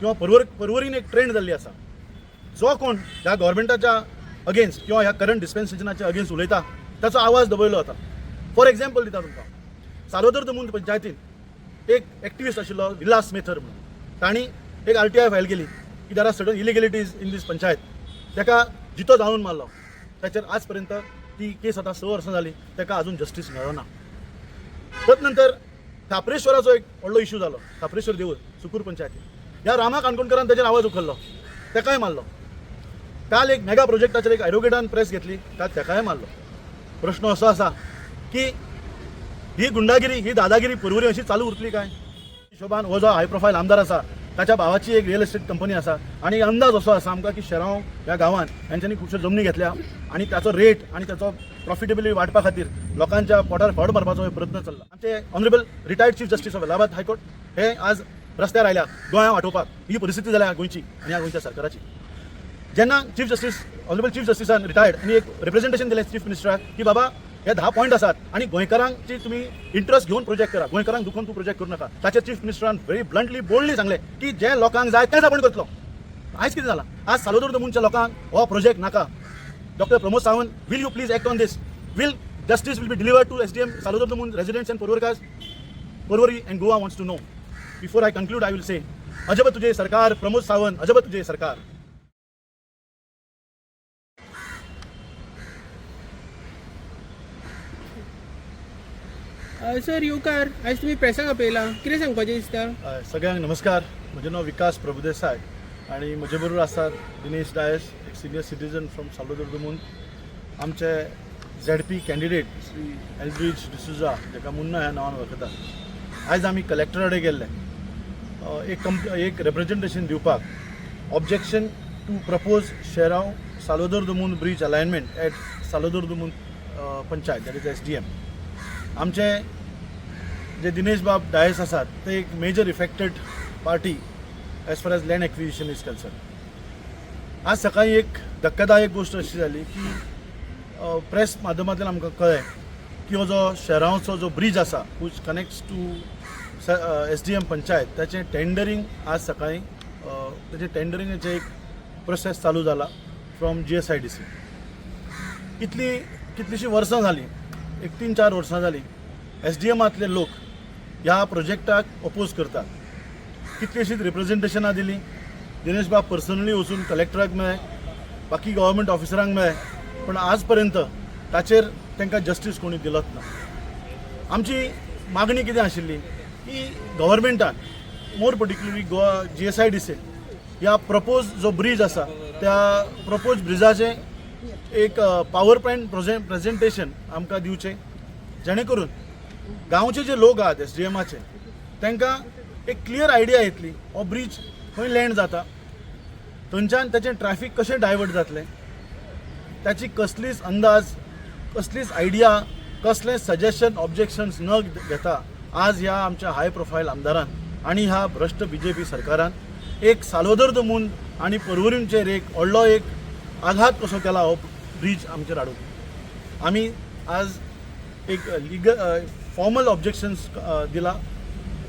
किंवा परवरीन एक ट्रेंड जाल्ली आसा. जो कोण ह्या गव्हर्मेंटाच्या अगेन्स्ट किंवा ह्या करंट डिस्पेन्सेशनाच्या अगेन्स्ट उलयता ताचो आवाज दबयलो वता. फॉर एग्जाम्पल दिता तुमकां, सालोदर दमून पंचायतीन एक एक्टिविस्ट आशिल्लो विलास मेथर म्हणून, तांणी एक RTI फायल केली की देर आर सडन इलिगेलिटीज इन दीस पंचायत. ताका जितो जावन मारलो. ताचेर आज पर्यंत ती केस आतां 6 वर्सां जाली, ताका अजून जस्टीस मेळना. नंतर खापरेश्वराचो एक व्हडलो इश्यू जालो. खापरेश्वर देवूळ सुकूर पंचायतीन ह्या रामा काणकोणकरान ताचेर आवाज उखल्लो, ताकाय मारलो. काल एक मेगा प्रोजेक्टाचेर एक एडवोकेटान प्रेस घेतली, ताकाय मारलो. प्रश्न असो आसा की ही गुंडागिरी, ही दादागिरी परवरी अशी चालू उरतली काय? हिशोबान हो जो हाय प्रोफायल आमदार आसा ताच्या भावाची एक रियल एस्टेट कंपनी आसा आणि अंदाज असो आसा आमकां की शेराव ह्या गांवांत हांच्यांनी खुबश्यो जमनी घेतल्या आणि त्याचो रेट आणि त्याचो प्रॉफिटेबिलिटी वाडपा खातीर लोकांच्या पोटार फड मारपाचो प्रयत्न चल्ला. आमचे honourable retired chief justice of Allahabad high court हे आज रस्त्यार आयल्या गोंया वाटोवपाक. ही परिस्थिती जाल्या गोंयची आणि ह्या गोंयच्या सरकाराची. जेन्ना चीफ जस्टीस ऑनरेबल चीफ जस्टिसान रिटायर्ड आणि एक रिप्रेझेंटेशन दिलें चीफ मिनिस्टराक की बाबा हे 10 पॉयंट आसात आणि गोंयकारांची तुम्ही इंट्रस्ट घेऊन प्रोजेक्ट करा, गोंयकारांक दुखोवन तूं प्रोजेक्ट करूं नाका. ताचेर चीफ मिनिस्टरान व्हेरी ब्लंटली बोल्डली सांगलें की जे लोकांक जाय तेच आपण करतलो. आयज कितें जालां, आज सालोदर दमूनच्या लोकांक हो प्रोजेक्ट नाका. Doctor Pramod Sawant, will you please act on this? Will justice will be delivered to SDM Salodar Damoon residents and Porwarkas? Porwari and Goa wants to know. Before I conclude, I will say, अजब तुझे सरकार, प्रमोद सावंत, अजब तुझे सरकार. Sir येवकार, आयज तुमी प्रेसाक आपयला, कितें सांगपाचें दिसता? सगळ्यांक नमस्कार. म्हजें नांव विकास प्रभुदेसाय आणि म्हजे बरोबर आसात दिनेश डायस, एक सिनियर सिटीजन फ्रॉम सालोदर दमून. आमचे ZP candidate Shri Eldridge D'Souza, जाका मुन्ना ह्या नांवान वळखतात. आयज आमी कलेक्टरा कडेन गेल्ले एक रिप्रेझेंटेशन दिवपाक. ऑब्जेक्शन टू प्रपोज शेराव सालोदर दमून ब्रिज अलायनमेंट एट सालोदर दमून पंचायत, दॅट इज SDM. आमचे जे दिनेश बाब डायस आसात ते एक major affected party as far as land acquisition is concern. आज सकाळी एक धक्कादायक गोष्ट अशी जाली की प्रेस माध्यमांतल्यान आमकां कळ्ळें की हो जो शेरावचो जो ब्रिज आसा which connects to SDM panchayat, त्याचें टेंडरींग आज सकाळी त्याचे टेंडरिंगाचें एक प्रोसेस चालू जाला फ्रॉम GSIDC. कितलीशीं वर्सां जालीं, एक 3-4 वर्सां जालीं SDMांतले लोक ह्या प्रोजेक्टाक अपोज करतात. कितलीशींच रिप्रेझेंटेशनां दिलीं. दिनेश बाब पर्सनली वचून कलेक्टराक मेळ्ळे, बाकी गव्हर्मेंट ऑफिसरांक मेळ्ळे, पण आज पर्यंत ताचेर तांकां जस्टीस कोणी दिलोच ना. आमची मागणी कितें आशिल्ली की गव्हर्मेंटान, मोर पर्टिक्युलरली गोवा GSIDC ह्या प्रपोज जो ब्रिज आसा त्या प्रपोज ब्रिजाचें एक पावर पॉयंट प्रेझेंटेशन आमकां दिवचें, जेणे करून गांवचे जे लोक आहात SDMाचे तांकां एक क्लियर आयडिया येतली हो ब्रिज खंय लँड जाता, थंयच्यान ताचें ट्रॅफिक कशें डायवर्ट जातलें, त्याची कसलीच अंदाज, कसलीच आयडिया, कसले सजेशन, ऑब्जेक्शन्स न घेता आज ह्या आमच्या हाय प्रोफायल आमदारान आणि ह्या भ्रष्ट BJP सरकारान एक सालोदर दमून आणि परवरींचेर एक व्हडलो एक आघात कसो केला हो ब्रिज आमचेर हाडून. आमी आज एक लिगल फॉर्मल ऑब्जेक्शन्स दिला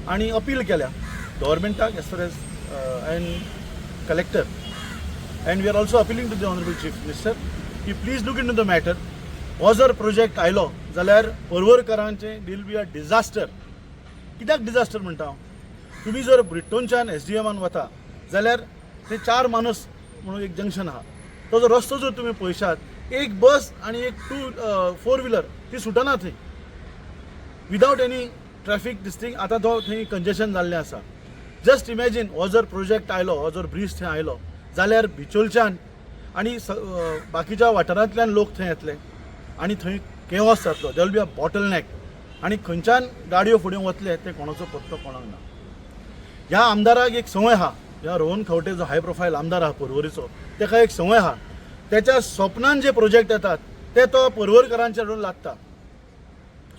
आणि अपील केल्या गव्हर्मेंटाक as far as and collector. And we are also appealing to the honourable chief minister की please look into the matter. हो जर प्रोजेक्ट आयलो जाल्यार परवरकरांचे विल बी अ डिझास्टर. कित्याक डिझास्टर म्हणटा हांव, तुमी जर ब्रिटोनच्यान SDMान वता जाल्यार ते 4 मानस म्हणून एक जंक्शन आहा, तो जो रस्तो जर तुमी पळयशात, एक बस आणि एक 4 व्हिलर ती सुटना थंय विदावट एनी ट्रॅफिक डिस्टिंग. आतां तो थंय कंजेशन जाल्लें आसा. जस्ट इमॅजीन हो जर प्रोजेक्ट आयलो, हो जर ब्रिज थंय आयलो जाल्यार बिचोलच्यान आणि बाकीच्या वाठारांतल्यान लोक थंय येतले आणि थंय केओस जातलो. There will be a bottleneck आणि खंयच्यान गाडयो फुडें वतले ते कोणाचो पत्तो कोणाक ना. ह्या आमदाराक एक संवय आहा, ह्या रोहन खंवटे जो हाय प्रोफायल आमदार आहा परवरीचो, ताका एक संवय आहा, त्याच्या स्वप्नान जे प्रोजेक्ट येतात ते तो परवरकरांच्या हाडून लागता.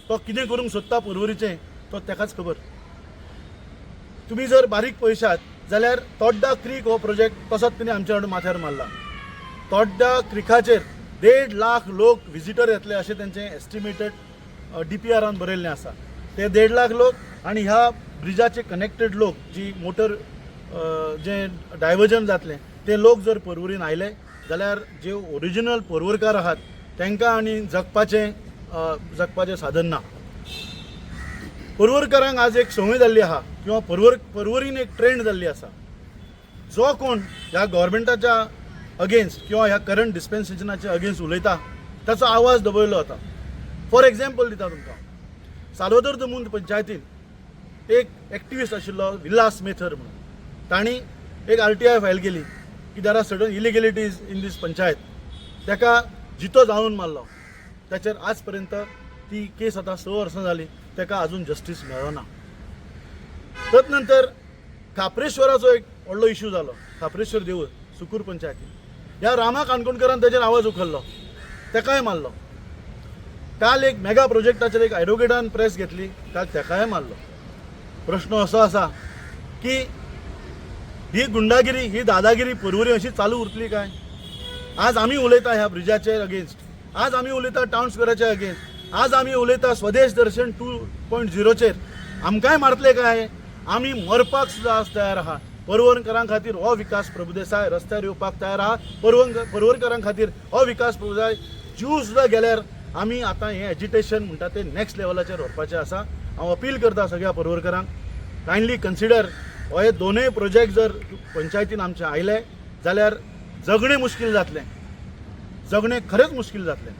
तो कितें करूंक सोदता परवरीचें तो ताकाच खबर. तुमी जर बारीक पळयशात जाल्यार तोड्डा क्रीक हो प्रोजेक्ट तसोच तिणें आमच्या हाडून माथ्यार मारला. तोड्डा क्रिकाचेर 1.5 लाख लोक विजिटर येतले अशें तेंचें एस्टिमेटेड DPRान बरयल्लें आसा. ते 1.5 लाख लोक आणि ह्या ब्रिजाचे कनेक्टेड लोक जी मोटर जे डायवर्जन जातलें ते लोक जर पर्वरीन आयले जाल्यार जे ओरिजिनल पर्वरकार आहात तांकां आनी जगपाचें साधन ना. पर्वरकारांक आज एक संवय जाल्ली आहा किंवा पर्वरीन एक ट्रेंड जाल्ली आसा. जो कोण ह्या गव्हर्मेंटाच्या अगेन्स्ट किंवा ह्या करंट डिस्पेन्सेशनाच्या अगेन्स्ट उलयता ताचो आवाज दबयलो वता. फॉर एग्जाम्पल दिता तुमकां, साल्वादोर द मुंद पंचायतीन एक एक्टिविस्ट आशिल्लो विलास मेथर म्हणून, तांणी एक RTI फायल केली की देर आर सर्टन इलिगेलिटीज इन दीस पंचायत. ताका जितो जावन मारलो. ताचेर आज पर्यंत ती केस आतां 6 वर्सां जाली, ताका अजून जस्टीस मेळना. तत नंतर खापरेश्वराचो एक व्हडलो इश्यू जालो. खापरेश्वर देवूळ सुकूर पंचायतीन ह्या रामा काणकोणकरान ताचेर आवाज उखल्लो, ताकाय मारलो. काल एक मेगा प्रोजेक्टाचेर एक एडवोकेटान प्रेस घेतली, काल ताकाय मारलो. प्रश्न असो आसा की ही गुंडागिरी, ही दादागिरी पर्वरी अशी चालू उरतली काय? आज आमी उलयता ह्या ब्रिजाचेर अगेन्स्ट, आज आमी उलयता टावन स्क्वेअराच्या अगेन्स्ट, आज आमी उलयता स्वदेश दर्शन 2.0चेर. आमकांय मारतले काय? आमी मरपाक सुद्दां आज तयार आहा. पर्वरकारां खातीर हो विकास प्रभुदेसाय रस्त्यार येवपाक तयार आहा. पर्वरकारां खातीर हो विकास प्रभुदेसाय जीव सुद्दां गेल्यार आमी आतां हें एजिटेशन म्हणटा तें नेक्स्ट लेवलाचेर व्हरपाचें आसा. हांव अपील करता सगळ्या पर्वरकारांक, कायंडली कन्सिडर हो हे दोनूय प्रोजेक्ट जर पंचायतीन आमचे आयले जाल्यार जगणें मुश्कील जातलें, जगणें खरेंच मुश्कील जातलें.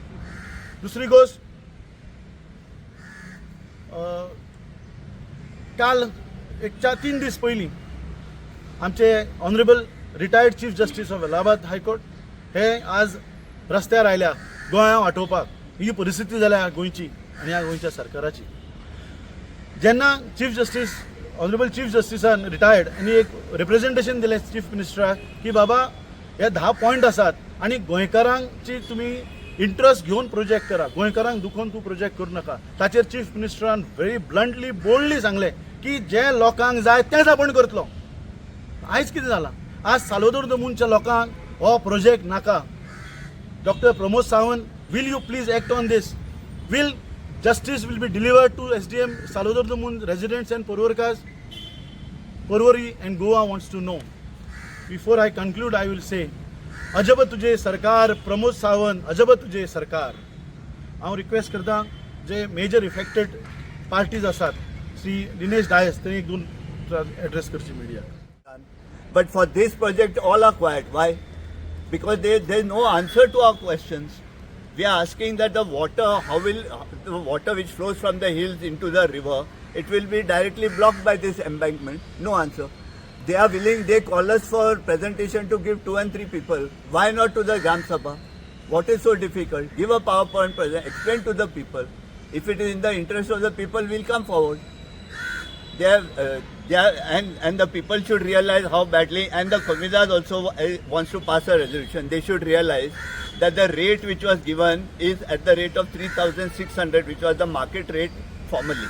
दुसरी गोश्ट, काल 3 दीस पयलीं आमचे honourable retired chief justice of Allahabad high court हे आज रस्त्यार आयल्या गोंया वांटोवपाक. ही परिस्थिती जाल्या गोंयची आनी ह्या गोंयच्या सरकाराची. जेन्ना ऑनरेबल चीफ जस्टिसान रिटायर्ड आनी एक रिप्रेझेंटेशन दिलें चीफ मिनिस्टराक की बाबा हे 10 पॉयंट आसात आनी गोंयकारांची तुमी इंट्रस्ट घेवन प्रोजेक्ट करा, गोंयकारांक दुखोवन तूं प्रोजेक्ट करूं नाका. ताचेर चीफ मिनिस्टरान व्हेरी ब्लंटली बोल्डली सांगलें की जे लोकांक जाय तेंच आपण करतलो. आयज कितें जालां? आज साल्वादोर द मुंदच्या लोकांक हो प्रोजेक्ट नाका. Doctor Pramod Sawant, will you please act on this? Will justice will be delivered to SDM Salvador the Mund residents and Porvorkars? Porvori and Goa wants to know. Before I conclude, I will say, अजब तुझे सरकार प्रमोद सावंत, अजब तुझे सरकार. हांव request करता जे major affected parties आसात, श्री दिनेश डायस, ते एक दोन एड्रेस करची media. But for this project, all are quiet. Why? Because there is no answer to our questions. We are asking that the water which flows from the hills into the river, it will be directly blocked by this embankment. No answer. They are willing, they call us for presentation to give 2 and 3 people. Why not to the Gram Sabha? What is so difficult? Give a PowerPoint present, explain to the people. If it is in the interest of the people, we'll come forward. And the people should realize how badly, and the Komidas also wants to pass a resolution. They should realize that the rate which was given is at the rate of 3,600, which was the market rate formerly.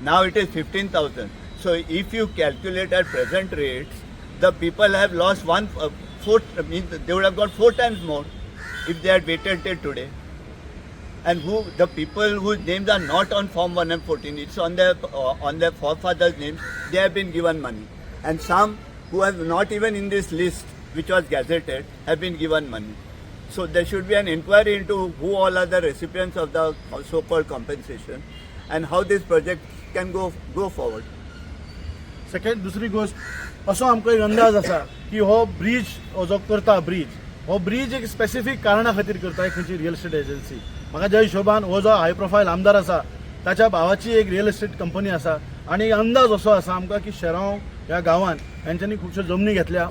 Now it is 15,000. So if you calculate at present rates, the people have lost means they would have got 4 times more if they had waited till today. And the people whose names are not on Form 114, it's on their forefathers' names, they have been given money. And some who are not even in this list, which was gazetted, have been given money. So there should be an inquiry into who all are the recipients of the so-called compensation and how this project can go forward. Second, दुसरी गोष्ट, असो आमकां एक अंदाज आसा की हो bridge, हो जो करता हो ब्रिज एक स्पेसिफीक कारणा खातीर करता, एक खंयची रियल एस्टेट एजन्सी. म्हाका ज्या हिशोबान हो जो हाय प्रोफायल आमदार आसा ताच्या भावाची एक रियल एस्टेट कंपनी आसा आनी अंदाज असो आसा आमकां की शेराव ह्या गांवांत हेंच्यांनी खुबश्यो जमनी घेतल्या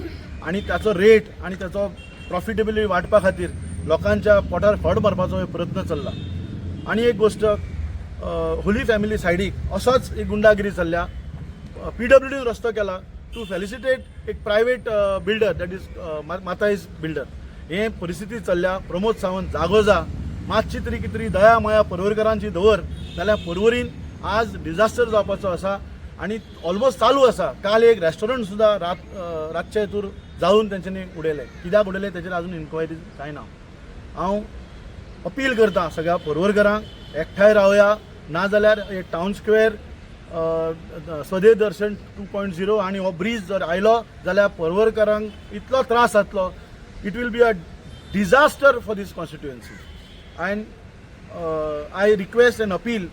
आनी ताचो रेट आनी ताचो प्रॉफिटेबिलिटी वाडपा खातीर लोकांच्या पोटार फड मारपाचो प्रयत्न चल्ला. आनी एक गोश्ट, होली फॅमिली सायडीक असोच एक गुंडागिरी चल्ल्या. PWD रस्तो केला टू फेलिसिटेट एक private builder, that is Matai's builder. हे परिस्थिती चल्ल्या. प्रमोद सावंत, जागो जा, मातशी तरी कितें तरी दया माया पर्वरकारांची दवर, जाल्यार पर्वरीन आज डिझास्टर जावपाचो आसा आनी ऑलमोस्ट चालू आसा. काल एक रेस्टॉरंट सुद्दां रातचे हेतूर जावन तेंच्यांनी उडयलें. कित्याक उडयलें तेचेर अजून इन्क्वायरी जायना. हांव अपील करता सगळ्या पर्वरकारांक, एकठांय रावया, नाजाल्यार टावन स्क्वेअर स्वदेश दर्शन 2.0 आणि हो ब्रिज जर आयलो जाल्यार परवरकारांक इतलो त्रास जातलो. It will be a disaster for this constituency. And I request and appeal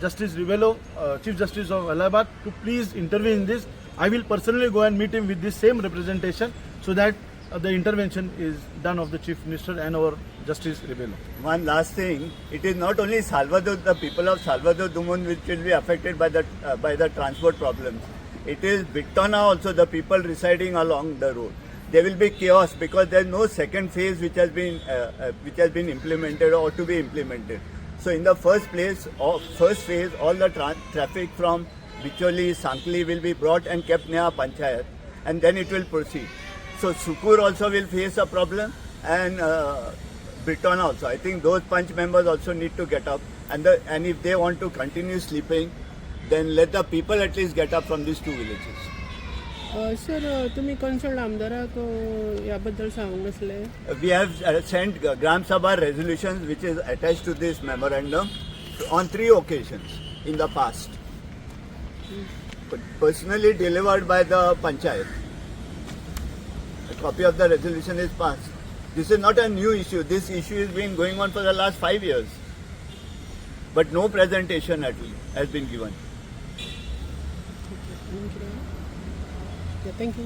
Justice Rivelo, Chief Justice of Allahabad, to please intervene in this. I will personally go and meet him with this same representation so that the intervention is done of the Chief Minister and our Justice Rivelo. One last thing, it is not only Salvador, the people of Salvador Dumont which will be affected by the transport problems. It is Victona also, the people residing along the road. There will be chaos because there is no second phase which has been implemented or to be implemented. So in the first phase, all the traffic from Bicholi, Sankli will be brought and kept near Panchayat, and then it will proceed. So Sukur also will face a problem, and Brittona also. I think those Panch members also need to get up, and if they want to continue sleeping, then let the people at least get up from these two villages. Sir तुम्ही concern आमदाराक याबद्दल सांगूंक नसले. We have sent Gram Sabha resolutions which is attached to this memorandum on 3 occasions in the past. Personally delivered by the Panchayat. A copy of the resolution is passed. This is not a new issue. This issue has been going on for the last 5 years. But no presentation at least has been given. Yeah, thank you.